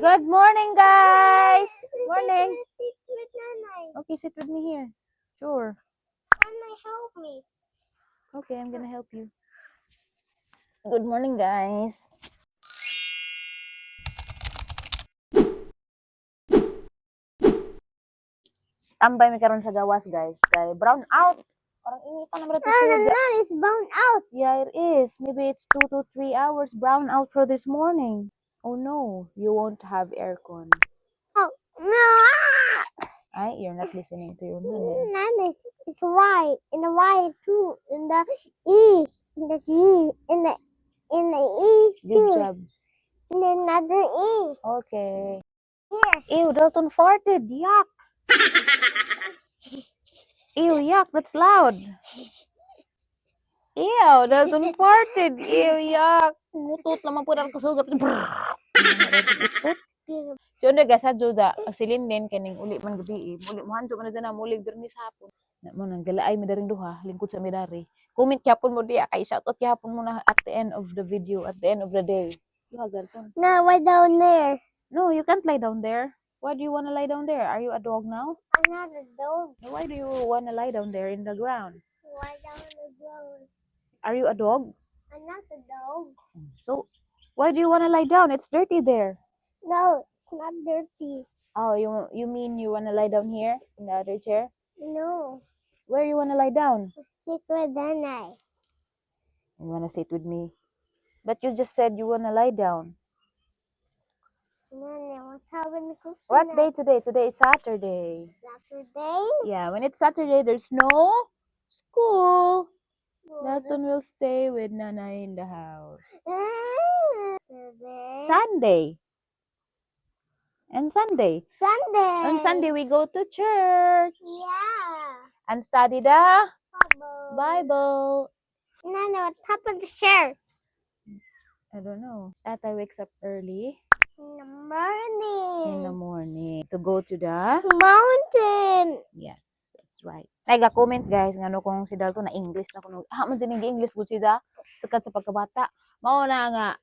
Good morning, guys. Morning. Sit with Nanay. Okay, sit with me here. Sure. Nanay, help me. Okay, I'm gonna help you. Good morning, guys. Tambay mi karon sa gawas, guys. Kay brown out. Parang initan naman ito Nan is brown out. Yeah, it is. Maybe it's 2 to 3 hours brown out for this morning. Oh no, you won't have aircon. Oh, no. Ay, you're not listening to your nanay. Nanay is white. In the white too. In the E. In the E. In the E. Good too. job. In another E. Okay. Here. Ew, Dalton farted. Yuck. Ew, yuck. That's loud. Ew, Dalton farted. Ew, yuck. Mutot naman po na kasugat. So, na gasa juda. Ang silindin kaning uli man gabi. Muli mo hanjo man na dyan muli birnis hapon. Na mo nang galaay mi daring duha, lingkod sa midari. Comment yapon mo diya kay shoutout yapon mo na at the end of the video, at the end of the day. Yuha, Dalton. No, we're down there. No, you can't lie down there. Why do you want to lie down there? Are you a dog now? I'm not a dog. Why do you want to lie down there in the ground? Why down the ground? Are you a dog? I'm not a dog. So, why do you want to lie down? It's dirty there. No, it's not dirty. Oh, you mean you want to lie down here in the other chair? No. Where you want to lie down? Sit with Nanay. You want to sit with me? But you just said you want to lie down. Nanay, what's happening? What day today? Today is Saturday. Saturday? Yeah, when it's Saturday, there's no school. Dalton will stay with Nana in the house. Saturday. Sunday. And Sunday. Sunday. On Sunday, we go to church Yeah. and study the Bible. Bible. Nana, what happened to share? I don't know. Tata wakes up early In the morning. in the morning to go to the... Mountain. Yes, that's right. Nag-comment guys, ngano kung si Dalton na English na kuno. Man din English gud siya sukat sa pagkabata. Mao na nga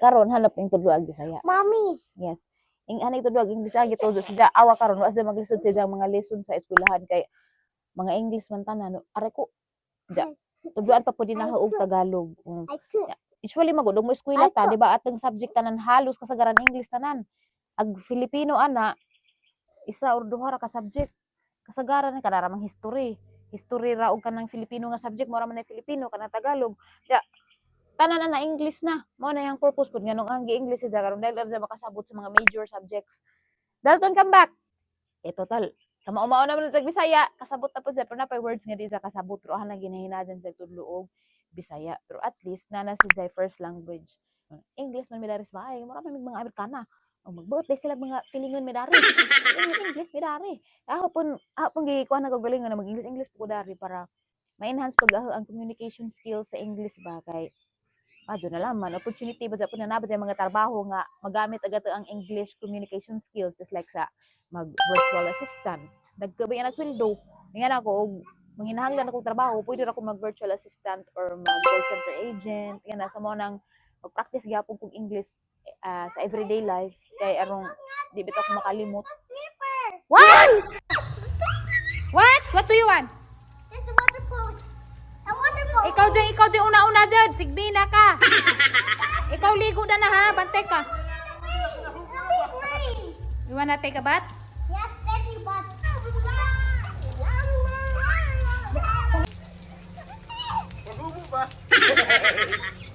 karon hanap ning tudloag Bisaya. Mommy. Yes. Ing anay tudloag English agi todo siya awa karon wa siya maglisod sa mga lesson sa eskwelahan kay mga English man tanan. Are ko ja tudloan pa pud na og Tagalog. I could. Usually magudong mo eskwela ta, di ba? Atong subject tanan halos kasagaran English tanan. Ag Filipino ana isa or duha ra ka subject. Kasagaran ni kanara mang history. History ra og kanang Filipino nga subject mo ra man Filipino kanang Tagalog. Ya tanan na English na. Mao na yang purpose pud nganong ang English sa karon dahil ra makasabot sa mga major subjects. Dalton, come back. Total kamao-mao na man sa Bisaya, kasabot na pud sa pero napay words nga di sa kasabot pero lang ginahinadan sa tudlo og Bisaya. Pero at least nana si Zay first language. English man midaris ba ay mura man mga Amerikana. O magbuot sila mga pilingon medari. English medari. Hapon gikuan na kagalingon na mag-English po dari para ma-enhance pag ang communication skills sa English ba kay adyo na laman opportunity ba sa nabad sa mga trabaho nga magamit agad ang English communication skills just like sa mag virtual assistant. Nagkabay na sweldo. Ngayon ako og manghinahanglan akong trabaho, pwede ra ako mag virtual assistant or mag call center agent. Yan sa mo nang mag-practice gyapon kog English sa everyday life kay arong di bitaw ko makalimot. What? What do you want? There's a water pose. A water pose. Ikaw dyan una-una dyan. Sigbina ka. Ikaw ligo na ha. Bantay ka. You wanna take a bath? Yes, take a bath.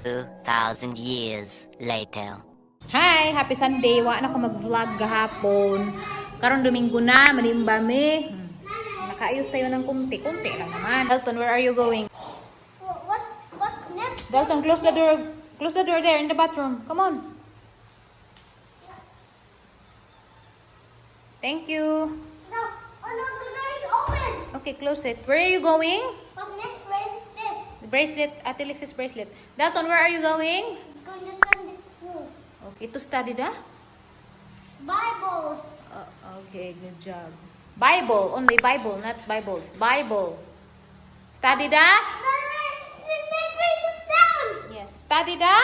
2,000 years later. Hi! Happy Sunday! Wa na ko mag-vlog gahapon. Karon Domingo na, malimba mi. Nakaayos tayo ng kunti lang naman. Dalton, where are you going? What's next? Dalton, close the door. Close the door there in the bathroom. Come on. Thank you. No. Oh no, the door is open. Okay, close it. Where are you going? Next, where is this? The bracelet, Ate Alexis bracelet. Dalton, where are you going? I'm going to Sunday school. Okay, to study the? Bibles. Okay, good job. Bible, only Bible, not Bibles. Bible. Study the? Down. Yes, study the?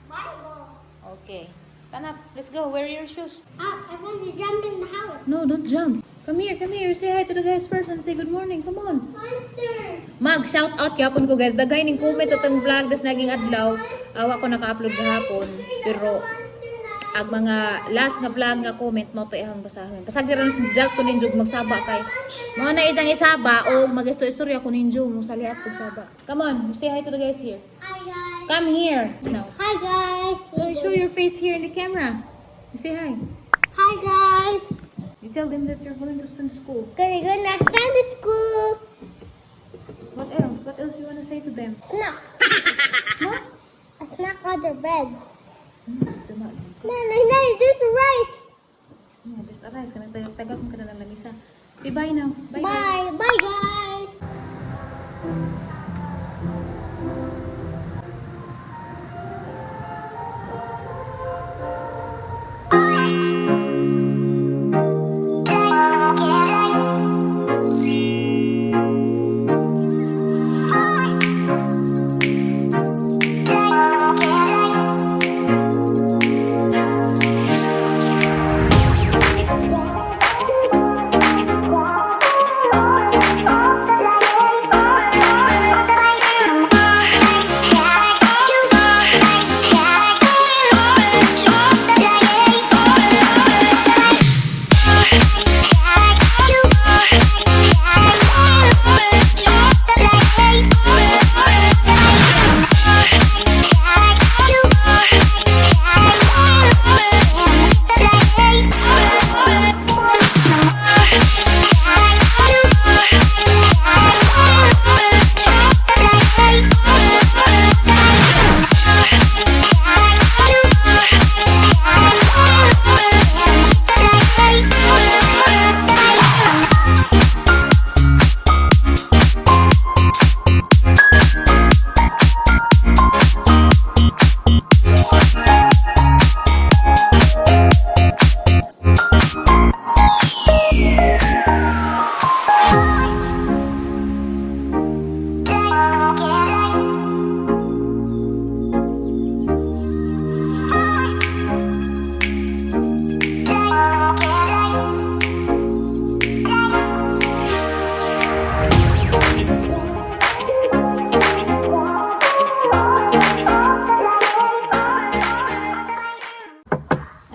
Bible. Okay. Stand up. Let's go. Wear your shoes. I want to jump in the house. No, don't jump. Come here, come here. Say hi to the guys first and say good morning. Come on. Monster. Mag-shout out yapon ko guys. Dagay ning comment sa tong vlog das naging adlaw. Awa ko naka-upload gahapon. Pero ang mga last nga vlog nga comment mo to ihang basahin. Pasagiran sa Jack ko ninjog magsaba kay. Mo na itang isaba o mag-istorya ko ninjo mo saliat pag saba. Come on, say hi to the guys here. Hi guys. Come here. Now. Hi guys. Show your face here in the camera. You say hi. Hi guys. You tell them that you're going to school. Gonna go to Sunday school. What else? What else you want to say to them? Snack. Snack? A snack on the bread. Jama. No, there's rice. Yeah, there's a rice. Tagap mo ka na lang lamisa. Say bye now. Bye. Bye. Bye guys.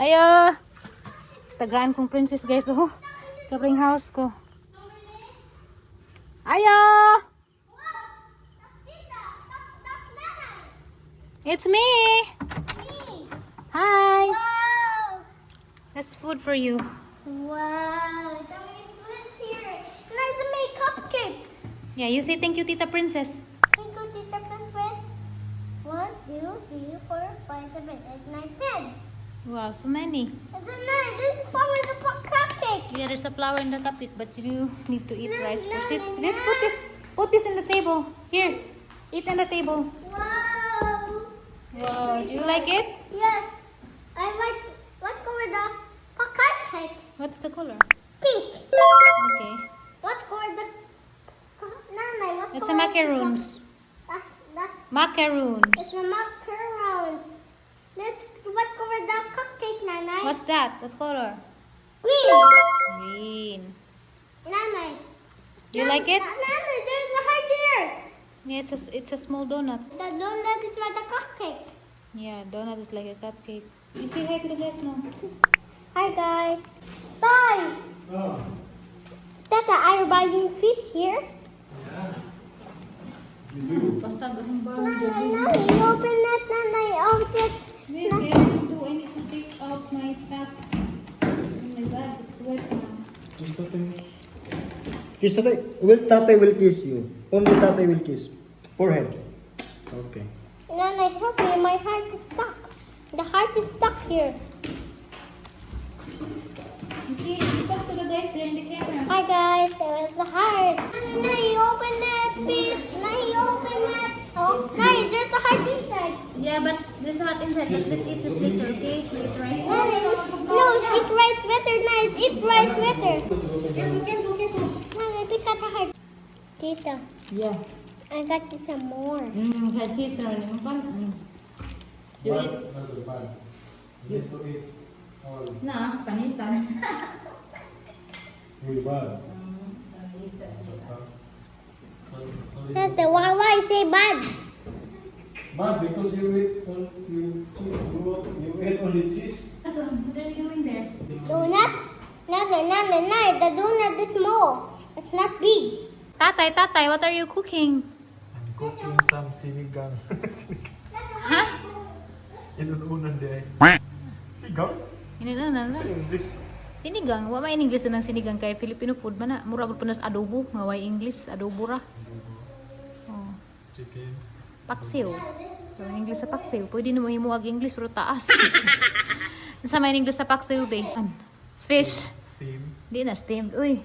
Ayo. Tagaan kong princess guys. Oh. Kabring house ko. Ayo. It's me. Hi. Wow. That's food for you. Wow. What's here? Let's make cupcakes. Yeah, you say thank you, Tita Princess. Thank you, Tita Princess. 1, 2, 3, 4, 5, 7, 8, 9, 10. Wow, so many. And then there's flour in the cupcake. Yeah, there's a flour in the cupcake, but you need to eat rice No, first. no, Let's no. put this in the table. Here, eat on the table. Wow. Wow, do you like it? Yes. I like what color the cupcake? What's the color? Pink. Okay. What color the Nanay, what It's a color macaroons. That's Macaroons. it's the macarons. Let's what color the cupcake, Nanay? What's that? What color? Green. Green. Nanay. You like it? Nanay, there's a heart there. Yeah, it's a small donut. The donut is like a cupcake. Yeah, donut is like a cupcake. You say hi to the guys now. Hi guys. Toy. Tata, are you buying fish here? Basta gahong bago. Nanay, open it, Nanay, open it. Wait, I need to take out my stuff. Oh my god, it's wet now. Kiss tatay. Kiss tatay. Tatay will kiss you. Only tatay will kiss. Forehead. Okay. Nanay, help me, my heart is stuck. The heart is stuck here. Okay, you talk to the guys there in the camera. Hi guys, there is the heart. Nanay, open it, please. Nanay, open it. Oh, Nanay, there's a heart inside. Yeah, but there's a lot inside. Let's eat this later, okay? It's rice. Nanay, no, eat rice better, Nanay. Eat rice better. Nanay, pick up the heart. Tita, Yeah. I got you some more. Had cheese na rin yung pan. You eat. Need to eat all. Na, panitan. Really bad. Panitan. So, Tete, why say bad? bad because you eat only cheese. What are you doing there? Donut? No, the donut is small. It's not big. Tatay, what are you cooking? I'm cooking some sinigang. Ha? Inuunan di ay. Sigang? Ini na. Sa English. Sinigang, wa may English na ng sinigang kay Filipino food man na. Mura gud punas adobo, nga way English, adobo ra. Oh, Chicken. paksiw. So, English sa paksiw, pwede na mo himuwag English pero taas. Sa may English sa paksiw be? Fish. Steam. Di na steamed. Uy.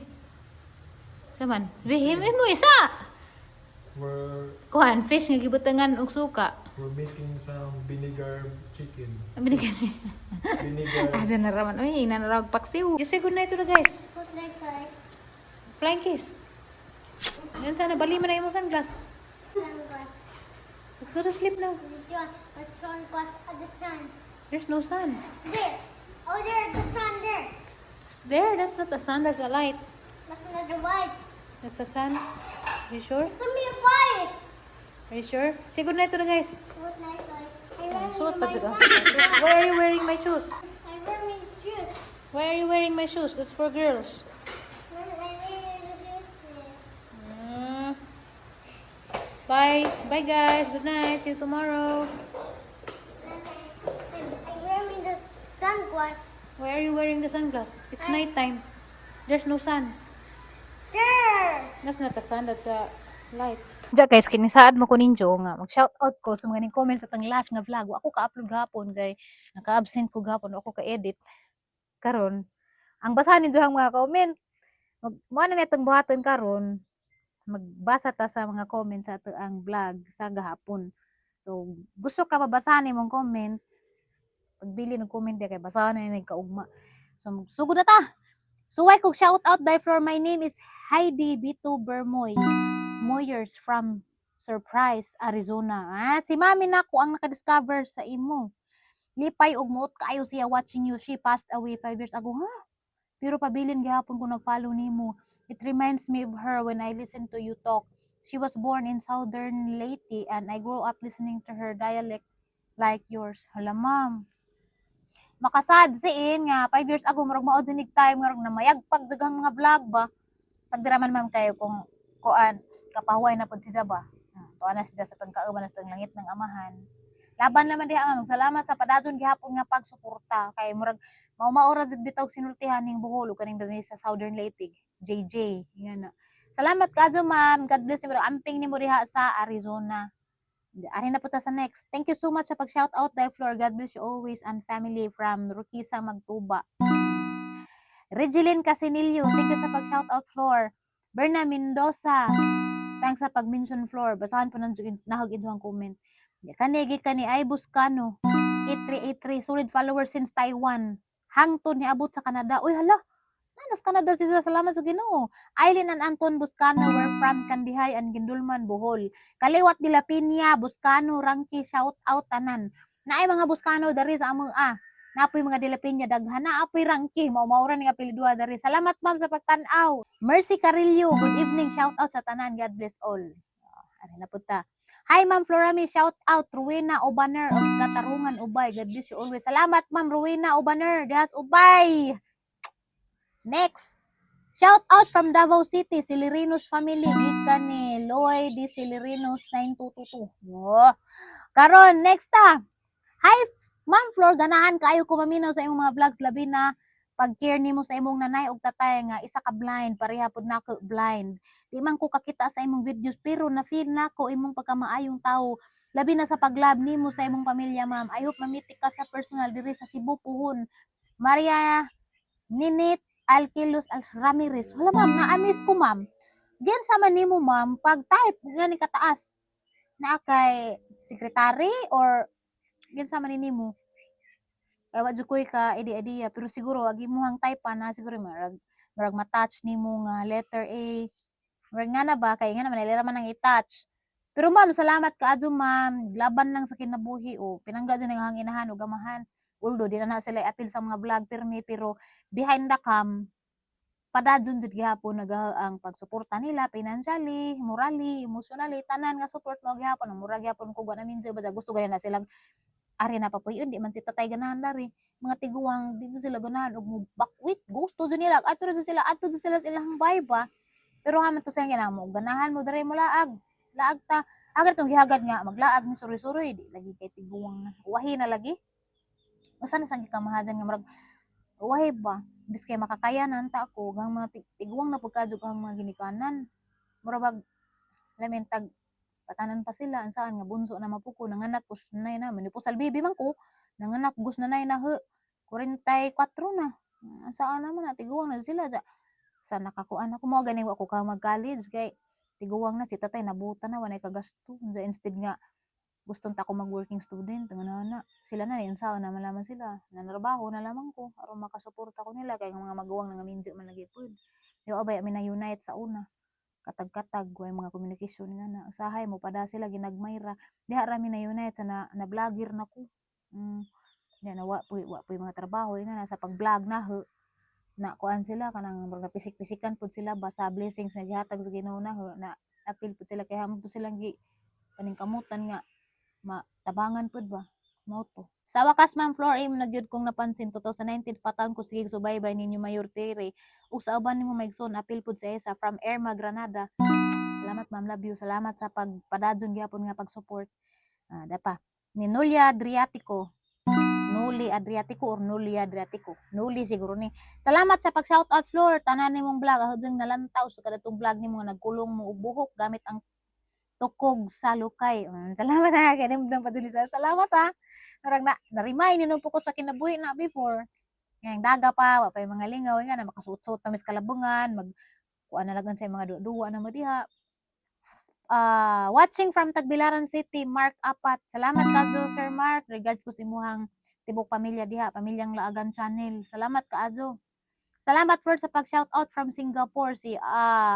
Saman, bihim mo isa. Kuhan, fish nga gibutangan og suka. We're making some vinegar chicken. Binigyan niya. Vinegar. Asa na raman. Uy, nanarag paksiw. You say good night to the guys. Good night, guys. Flying kiss. Yan sana, bali mo na yung sunglass. Let's go to sleep now. The sun was at the sun. There's no sun. There. Oh, there's the sun there. There, that's not the sun, that's a light. That's another light. That's the sun. You sure? It's only a fire. Are you sure? Say good night to the guys. Good night, guys. Suot pa dyan. Why are you wearing my shoes? I'm wearing shoes. Why are you wearing my shoes? That's for girls. I'm wearing shoes. Bye. Bye guys. Good night. See you tomorrow. I'm wearing the sunglasses. Why are you wearing the sunglasses? It's nighttime. There's no sun. There. That's not a sun, that's a light. Diya guys, kinisaad mo ko ninyo nga mag-shoutout ko sa mga comments sa tang last nga vlog. Ako ka-upload gapon kay naka-absent ko gapon ako ka-edit. Karon, ang basahan ninyo ang mga comment. Mo na netong buhaton karon, magbasa ta sa mga comments sa ato ang vlog sa gahapon. So, gusto ka mabasahan imong comment, pagbili ng comment diya kay basahan na ni kaugma. So, sugod na ta. So, why kog shout out die for my name is Heidi Bito Bermoy Moyers from Surprise, Arizona. Si mami na ko ang nakadiscover sa imo. Lipay og muot kayo siya watching you. She passed away 5 years ago. Ha? Pero pabilin gihapon ko nag-follow nimo. It reminds me of her when I listen to you talk. She was born in Southern Leyte and I grew up listening to her dialect like yours. Hala, ma'am. Makasad siin nga 5 years ago murag mao dinig time murag na mayagpag daghang mga vlog ba. Sagdiraman man kayo kung kuan kapahuway na pud si Zaba. Tuwa na siya sa tangkauban sa tang langit ng amahan. Laban naman diha ma'am. Salamat sa padadon gihapon nga pagsuporta kay murag mao-maura jud bitaw sinultihan ning Bohol ug kaning dinhi sa Southern Leyte. JJ, yan na. Salamat kadto ma'am. God bless nimo. Amping nimo diha sa Arizona. Ari na po ta sa next. Thank you so much sa pag-shout out dai Flor. God bless you always and family from Rukisa Magtuba. Regeline Casinillo, thank you sa pag-shout out Flor. Berna Mendoza, thanks sa pag-mention Flor. Basahan po nang nahag ang comment. Kanigi kani ay Buscano 8383 solid follower since Taiwan. Hangtod ni abot sa Canada. Uy hala. Nanas Canada siya, salamat sa Ginoo. Aileen and Anton Buscano were from Kandihay and Gindulman, Bohol. Kaliwat nila Pinya, Buscano, Rangki, shout out tanan. Naay mga Buscano dari sa among napoy mga Dilapinya daghan na apoy Rangki, mao-maura ni apelyiduha dari. Salamat ma'am sa pagtan-aw. Mercy Carillo, good evening, shout out sa tanan. God bless all. Ari na punta. Hi ma'am Florami, shout out Rowena Obaner of Katarungan, Ubay. God bless you always. Salamat ma'am Rowena Obaner, dihas Ubay. Next, shout out from Davao City, Silirinos family, gikan ni Lloyd di Silirinos 9222. Oh. Karon, next ta. Hi, Ma'am Flor, ganahan kaayo ko maminaw sa imong mga vlogs labi na pag-care nimo sa imong nanay ug tatay nga isa ka blind, pareha pud nako blind. Di man ko kakita sa imong videos pero na-feel nako imong pagkamaayong tawo. Labi na sa paglab nimo sa imong pamilya, ma'am. I hope mamiti ka sa personal diri sa Cebu puhon. Maria Ninit Alquilos Ramirez. Wala ma'am, na-amiss ko ma'am. Diyan sa man nimo ma'am, pag-type gani kataas na kay secretary or diyan sa man nimo. Kaya wa jud koy ka idea pero siguro agi mo hang type pa na siguro marag ma-touch nimo nga letter A. Marag nga na ba kay nga naman ilera man ang i-touch. Pero ma'am, salamat kaadto ma'am. Laban lang sa kinabuhi o pinangga din ang hanginahan o gamahan. Although di na sila appeal sa mga vlog pirmi, pero behind the cam padadyon jud gihapon ang pagsuporta nila financially, morally, emotionally, tanan nga support mo gihapon, mura gihapon ko namin jud basta gusto gani na sila ari na papuyon di man si tatay ganahan dari mga tiguang dito sila ganahan og bakwit gusto jud nila ato jud sila sa ilang vibe ba pero haman to sa nga mo ganahan mo diri mo laag ta agar tong gihagad nga maglaag ni suri-suri di lagi kay tiguang na wahi na lagi usa na sang gikamahajan nga murag wahi ba biskay makakayanan ta ako gang mga tiguang na pagkadyo ang mga ginikanan murag lamin tag patanan pa sila ansaan nga bunso na mapuko nanganak kus nay na manipusal bibi man ko nanganak gus na nay na 44 na ansaan naman na tiguang na sila sa nakakuan ako mo gani ako ka mag college kay tiguang na si tatay nabuta na wanay kagasto instead nga guston ta ako mag working student nga sila na yan sao na malaman sila nanarbaho na lamang ko aron makasuporta ko nila kay mga maguwang nga minjo man lagi pud yo abay mi na unite sa una katag-katag way mga communication nga na usahay mo pada sila ginagmayra diha ra mi na unite sa na vlogger na ko yan na wa puy mga trabaho nga na sa pag-vlog na kuan sila kanang pisik-pisikan pud sila basta blessings na gihatag sa Ginoo na apil pud sila kay hamo pud silang gi kaning kamutan nga matabangan pud ba mao to sa wakas ma'am Flor imo nagyud kong napansin 2019 pataon ko sige subaybay ninyo Mayor Terry ug sa uban nimo maigsoon apil pud sa isa from Erma Granada salamat ma'am love you salamat sa pagpadadyon gyapon nga pag-support dapa ni Nulia Adriatico Nuli Adriatico or Nuli Adriatico Nuli siguro ni salamat sa pag shoutout Flor tanan nimong vlog ahudjong nalantaw sa kadtong vlog nimo nga nagkulong mo og buhok gamit ang tukog sa lukay. Salamat ha, kaya naman paduli sa salamat ha. Parang na-remind nyo po ko sa kinabuhi na before. Ngayong daga pa, wapay mga lingaw, nga na makasuot-suot na mis kalabungan, kuha na lagan sa mga duwa na mo diha. Watching from Tagbilaran City, Mark Apat. Salamat kaadyo, Sir Mark. Regards ko sa imuhang tibok pamilya diha, pamilyang Laagan Channel. Salamat kaadyo. Salamat for sa pag-shoutout from Singapore, si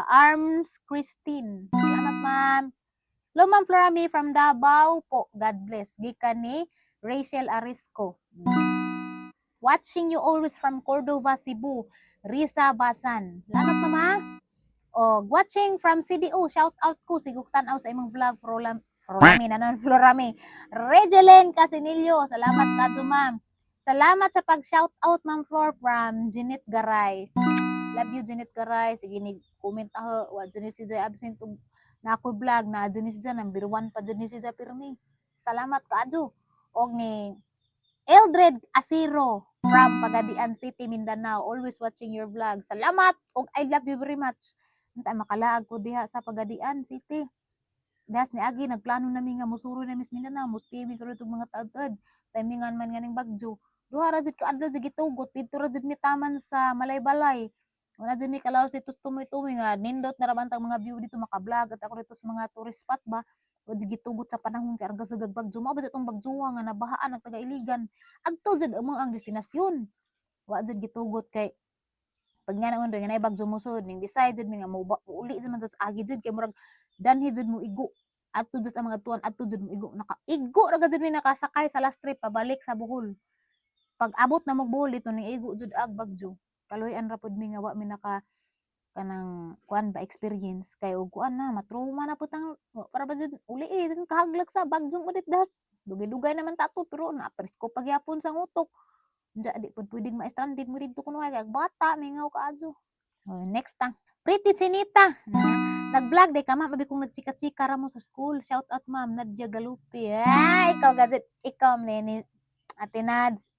Arms Christine. Salamat ma'am. Hello, Ma'am Florami from Davao po. God bless. Gikan ni Rachel Arisco. Watching you always from Cordova, Cebu. Risa Basan. Salamat, Mama. Watching from CDO. Shout out ko. Siguk tanaw sa imong vlog. Florami. Regeline Casinillo. Salamat ka Ma'am. Salamat sa pag-shout out, Ma'am Flor, from Jeanette Garay. Love you, Jeanette Garay. Sige, comment ako. Wa Jeanette si Jay absent na ako vlog na adyo ni siya number 1 pa dyan ni siya pirmi salamat ka adyo og ni Eldred Asiro from Pagadian City, Mindanao always watching your vlog salamat og I love you very much antay makalaag ko diha sa Pagadian City das ni agi nagplano nami nga musuro na Miss Mindanao mustimi ko itong mga taad timingan man nganing bagyo duha ra jud ka adlaw jud gitugot dito ra jud mi taman sa Malaybalay wala dyan may kalaw sa itos tumoy-tumoy nga, nindot na rabantang mga view dito makablog at ako rito sa mga tourist spot ba, o di gitugot sa panahon kaya arga sa gagbagyo, mabot itong bagyoa nga nabahaan ang taga-iligan, agto dyan ang destinasyon, wa dyan gitugot kay, pag nga naon nga na bagyo mo sud, ning decide dyan nga mo uli dyan sa agi dyan, kay murag danhi dyan mo igo, adto dyan sa mga tuwan, adto dyan mo igo, igo raga dyan may nakasakay sa last trip, pabalik sa Bohol, pag abot na mo Bohol dito, ning igo dyan ag bagyo, kaloy-an ra pud mi nga wa mi naka kanang kuan ba experience kay og kuan na matrauma na putang para ba jud uli kahaglag sa bagyong udit das dugay-dugay naman tato pero na presko pagyapon sa ngutok ja di pud pwedeng ma-stranded mo didto kuno kay bata mingaw kaadyo next ta Pretty Chinita nag-vlog day ka ma mabi kong nagchika-chika ra mo sa school shout out ma'am Nadia Galupi ikaw gadget ikaw ni Ate Nads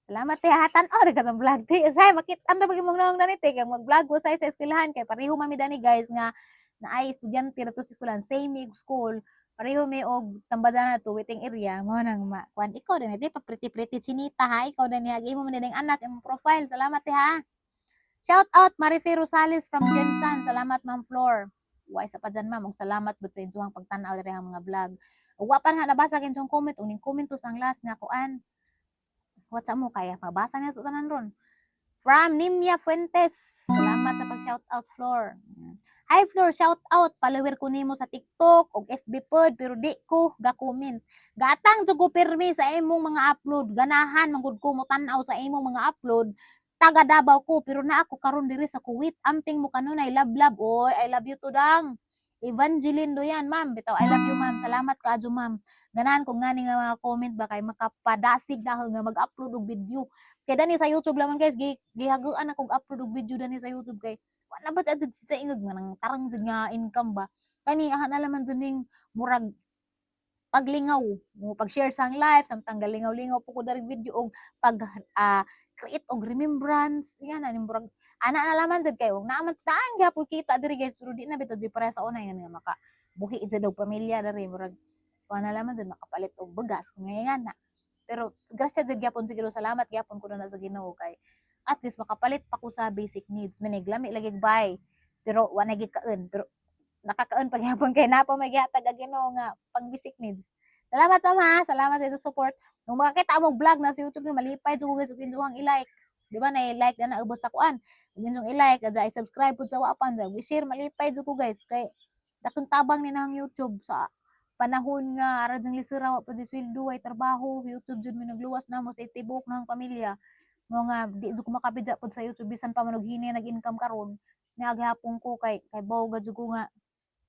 salamat te hatan ka sa vlog te say makita ra bagi mong nang dani te kay mag-vlog ko sa eskwelahan kay pareho mami dani guys nga naay estudyante ra to sa eskwelahan same school pareho mi og tambadan na to waiting area mo nang kuan ikaw dani te pa pretty Chinita ha ikaw dani agi mo man ding anak imong profile salamat te ha shout out Marife Rosales from Jensan salamat Ma'am Flor wa sa pa dyan ma'am og salamat bud sa inyong pagtan-aw diri ang mga vlog ug wa pa na nabasa kinsong comment ug ning comment to sang last nga kuan WhatsApp mo kaya mabasa niya to tanan ron from Nimia Fuentes salamat Salamat sa pag-shout out, Flor. Hi, Flor, shout out. Follower ko nimo sa TikTok o FB pod, pero di ko ga-comment. Gatang jud ko pirmi sa imong mga upload. Ganahan mangud ko mo tan-aw sa imong mga upload. Taga Davao ko, pero na ako karon diri sa Kuwait. Amping mo kanunay, love love. Oy, I love you to dang. Evangeline do yan, ma'am. Bitaw, I love you, ma'am. Salamat kaadyo, ma'am. Ganahan ko nga ni nga mga comment ba kay makapadasig na nga mag-upload og video. Kay dani sa YouTube lamang guys, gihaguan akong upload og video dani sa YouTube kay wala ba jud sa ingog nga nang tarang jud nga income ba. Kani aha na laman jud ning murag paglingaw, mo pag-share sang live samtang galingaw-lingaw po ko dari video og pag create og remembrance. Yan ani murag ana na laman jud kay og naaman taan gyapon kita diri guys pero di na bitaw di para sa una yan nga maka buhi jud og pamilya dari murag kuha na laman jud makapalit og bugas ngayon na. Pero grasya jud gyapon siguro salamat gyapon ko na sa Ginoo kay at least makapalit pa ko sa basic needs. Maniglami lagi buy pero wa na gikaon pero nakakaon pag yapon kay napa magyatag ang Ginoo nga pang basic needs. Salamat mama, salamat sa support. Kung makakita mo vlog na sa YouTube ni malipay jud ko guys ug injuhang i-like. Di ba na i-like na ubos sa kuan. Ug injong i-like at i-subscribe pud sa wapan sa i-share malipay jud ko guys kay dakong tabang ni nang YouTube sa panahon nga ara jang lisira wa pud sweldo ay trabaho YouTube jud mi nagluwas na mo sa itibok nang pamilya mo nga di jud ko makapidya pud sa YouTube bisan pa manog hini nag-income karon niagihapon ko kay bawga jud ko nga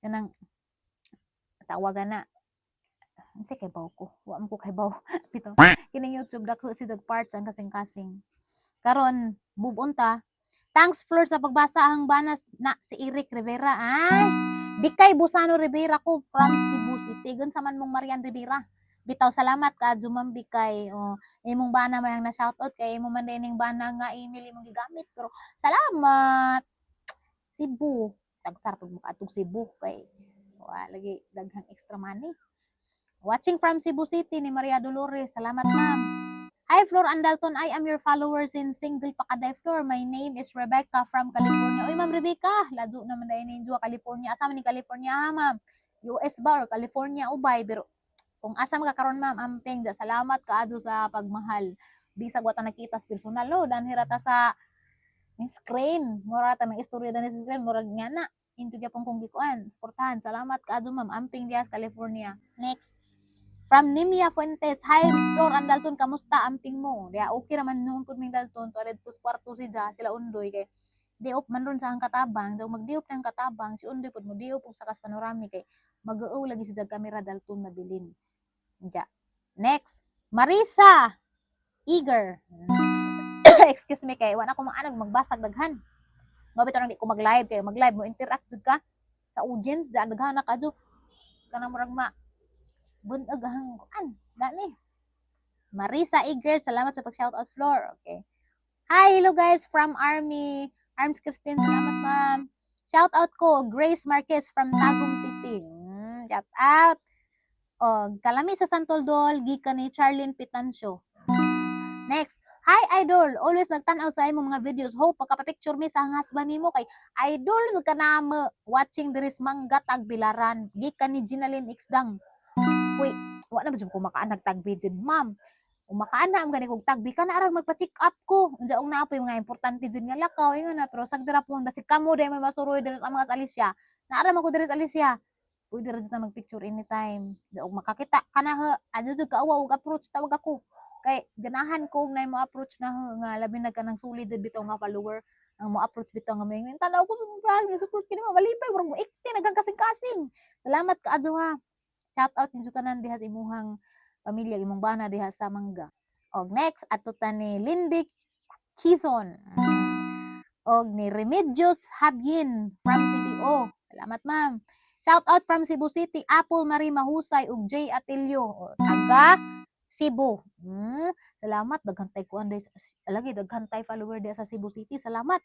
kanang tawagan na unsa kay baw ko wa man ko kay baw bitaw kining YouTube dako si jag parts ang kasing-kasing karon move on ta. Thanks Flor sa pagbasa ang banas na si Eric Rivera. Ay, Bikay Busano Rivera ko from Cebu City. Gun sa man mong Marian Rivera. Bitaw salamat ka Jumam Bikay. O imong bana mayang na shoutout kay imo man dining bana nga email imong gigamit pero salamat. Cebu. Tagsar pag mo katong Cebu kay wa lagi daghang extra money. Watching from Cebu City ni Maria Dolores. Salamat ma'am. Hi Flor Andalton, I am your follower since single pa kaday Flor. My name is Rebecca from California. Oy ma'am Rebecca, lado naman dahil ninyo California. Asa man ni California ha ma'am? US ba or California ubay? Pero kung asa magkakaroon ma'am, amping salamat kaado sa pagmahal. Bisag wata nakita sa personal lo, dan hirata sa screen. Murata ng istorya dan sa screen, murag nga na. Into gyapon kong gikuan. Suportahan. Salamat kaado ma'am, amping dias California. Next. From Nimia Fuentes, hi Flor Andalton, kamusta amping mo? Dia okay raman noon kun ming Dalton, to adto sa kwarto si Ja, sila undoy kay diop man ron sa ang katabang, daw magdiop ng katabang si undoy pud mo diop og sakas panorami kay mag-uo lagi si jag camera Dalton mabilin. Ja. Next, Marisa Eager. Excuse me kay wala ko maanag magbasag daghan. Mabito nang di ko mag-live kay mag-live mo interact jud ka sa audience diyan daghan na kadyo. Kana murag ma bunag ang kuan dani. Marisa Eager, salamat sa pag-shoutout Flor. Okay. Hi, hello guys from Army. Arms Christine, salamat ma'am. Shoutout ko Grace Marquez from Tagum City. Shout out. Oh, kalami sa Santol gikan ni Charlene Pitancio. Next. Hi Idol, always nagtan-aw sa imong mga videos. Hope pagka-picture mi sa husband nimo kay Idol ka na watching diris Mangga Tagbilaran. Gikan ni Ginaline Xdang. Uy, wala na ba ko makaanak tagbi dyan, ma'am. Kung makaana ang gani kong tagbi, ka na arang magpa-check up ko. Diyan ang naapoy mga importante dyan nga lakaw. Yung na, pero sagdira po, basig kamo dahil may masuroy din ang mga Alicia. Naaram ako dyan sa Alicia. Uy, dira dyan na mag-picture anytime. Diyan makakita ka na ha. Adyo dyan kaawa, huwag approach, tawag ako. Kay ganahan ko na mo approach na ha. Nga labi na ka ng sulit dyan bitaw nga follower. Ang mo approach bitaw nga may tanaw ko, support ka naman, malipay, warang mo ikti, nagang kasing-kasing. Salamat ka, adyo ha. Shout out ninyo tanan diha sa imuhang pamilya imong bana diha sa Mangga. Og next ato ta ni Lindy Kison. Og ni Remedios Habyin from CDO. Salamat ma'am. Shout out from Cebu City, Apple Marie Mahusay ug J Atilio. Taga Cebu. Salamat daghantay ko anday lagi daghantay follower diha sa Cebu City. Salamat.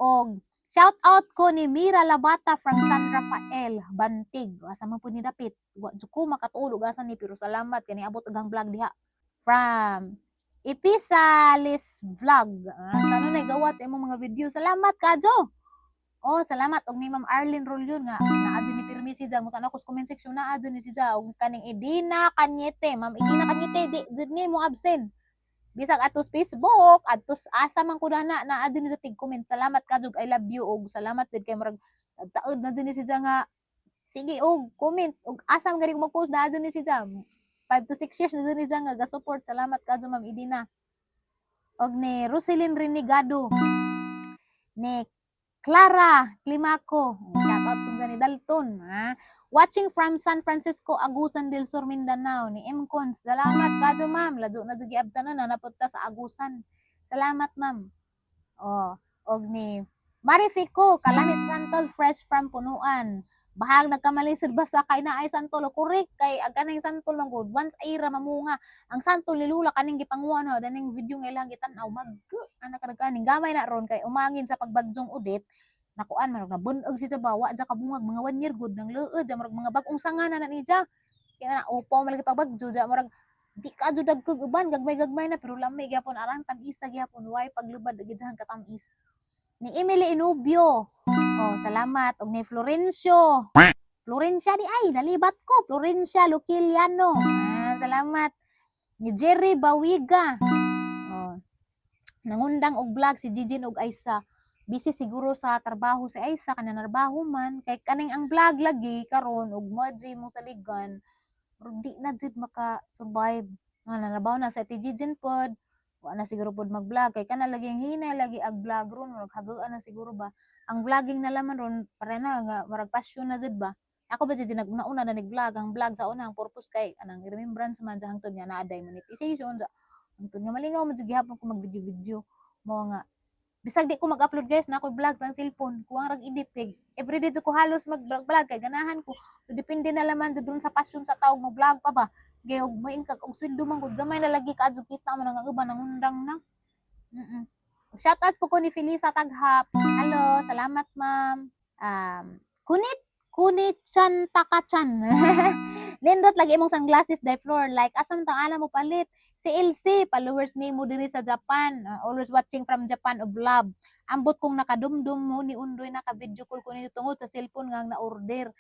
Og shout out ko ni Mira Labata from San Rafael, Bantig. Asa man po ni dapit. Wa jud ko makatulog asa ni pero salamat kani abot agang vlog diha. From Episalis Vlog. Tanon na gawat sa imong mga video. Salamat kadyo. Oh, salamat og ni Ma'am Arlene Rolyon nga naa ni pirmi si Jang mutan ako sa comment section naa ni si Jang og kaning Edina Kanyete. Ma'am Edina Kanyete di ni mo absent. bisag atos Facebook, atos asa man ko na adin sa tig-comment. Salamat kadug, I love you og salamat jud kay murag taod na din si Diya nga sige og comment og asa man gani ko mag-post na adun ni si Diya. 5 to 6 years na din ni Diya nga ga-support. Salamat kadug Ma'am Idina. Og ni Roselyn Renegado, ni Clara Climaco, shout out kung gani Dalton, ha? Watching from San Francisco, Agusan del Sur, Mindanao, ni M. Cons. Salamat kadto ma'am, lajo na jud giabtanan na napunta sa Agusan. Salamat ma'am. Oh, og ni Marifico, kalami sa Santol, fresh from Punuan. Bahag nagkamalisod ba sa kay na ay santol o correct kay agkanang santol man gud once ay ra mamunga ang santol ni Lula kaning gipanguha no daning video nga ilang gitan-aw anak ka kaning gamay na ron kay umangin sa pagbagyong udit nakuan man nabunog si bawa ja kabungag mga 1 year good nang leud ja murag mga bag-ong sanga na ni ja kaya na upaw malagi pagbagyo ja murag di ka jud dagkog uban gagmay na pero lami gyapon arang tam-isa gyapon way paglubad gid jahan katamis ni Emily Inubio. Oh, salamat. Og ni Florencio. Florencia di ay, nalibat ko. Florencia Luciliano. Salamat. Ni Jerry Bawiga. Oh. Nangundang og vlog si Jijin og Aisa. Busy siguro sa trabaho si Aisa kana narbaho man kay kaning ang vlog lagi karon og moji mo saligan. Pero di na jud maka survive. Nanabaw na sa Jijin pod. Wa na siguro pod mag-vlog kay kana lagi ang hinay lagi ag vlog ron murag hagaan na siguro ba ang vlogging na laman ron para na nga murag passion na jud ba ako ba jud naguna na nag-vlog ang vlog sa una ang purpose kay anang remembrance man sa hangtod nga naa day monetization sa hangtod nga malingaw man jud gihapon ko mag video mo nga bisag di ko mag-upload guys na ako vlog sa cellphone kuwang rag edit kay everyday jud ko halos mag-vlog kay ganahan ko so, depende na laman jud dun sa passion sa tawo mag-vlog pa ba kay og mo ingkag og sweldo man gud gamay na lagi ka adto kita man ang uban nangundang na. Shout out po ko ni Felisa Taghap. Hello, salamat ma'am. Kunit chan takachan. Nindot lagi imong sunglasses dai floor like asam tang ana mo palit. Si LC followers nimo diri sa Japan. Always watching from Japan of love. Ambot kong nakadumdum mo ni undoy naka video call ko ni tungod sa cellphone nga na order.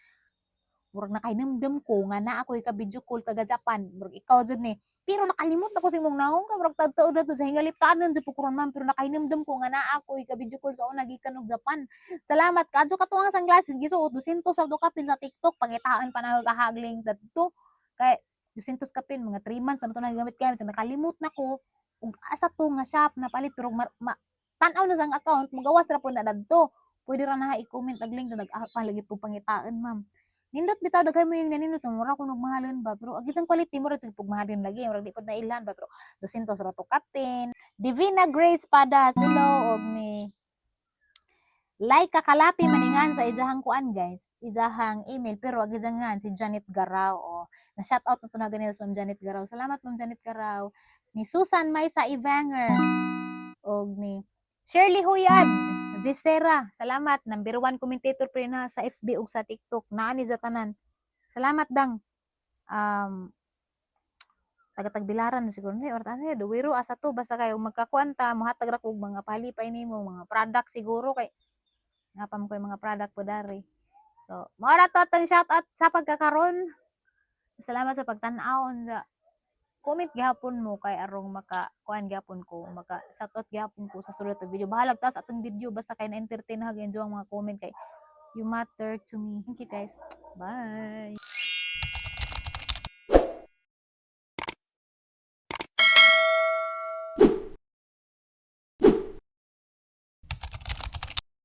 Murag nakahinumdum ko nga na ako ka-video call taga Japan. Murag ikaw jud ni. Pero nakalimot ako sa imong naong ka murag tagtuod na to sa hingaliptanon jud pukuron ma'am pero nakahinumdum ko nga na ako ka-video call sa una gikan og Japan. Salamat kadto katuang sunglasses gisuot 200 sa do kapin sa TikTok pangitaan pa na kahagling dadto. Kay 200 kapin mga 3 months na to nagamit kay nakalimot na ko ug asa to nga shop na palit pero tan-aw na sang account magawas ra po na dadto. Pwede ra na i-comment ag link na nag-palagi po pangitaan ma'am. Nindot bitaw daghay mo yung naninot mura ko nagmahalan ba pero agi sang quality mo ra sig pugmahalin lagi mura di pod na ilan ba pero 200 ra to kapin. Divina Grace Padas hello og ni Laika Kalapi maningan sa ijahang kuan guys ijahang email pero agi jangan si Janet Garao na shout out na to na ganito Ma'am Janet Garao salamat Ma'am Janet Garao ni Susan Maysa Evanger og ni Shirley Huyad Visera, salamat. Number 1 commentator pre na sa FB ug sa TikTok. Naani sa tanan. Salamat dang. Taga-tagbilaran siguro ni or tani duwiro asa to basta kayo magkakwanta mohatag ra kog mga palipay nimo mga product siguro kay napam ko yung mga product po dari. So, mora to atong shout out sa pagkakaron. Salamat sa pagtan-aw sa comment gihapon mo kay arong maka kuan gihapon ko maka shoutout gihapon ko sa sulod ng video bahalag tas atong video basta kay na entertain hag enjoy ang mga comment kay you matter to me thank you guys bye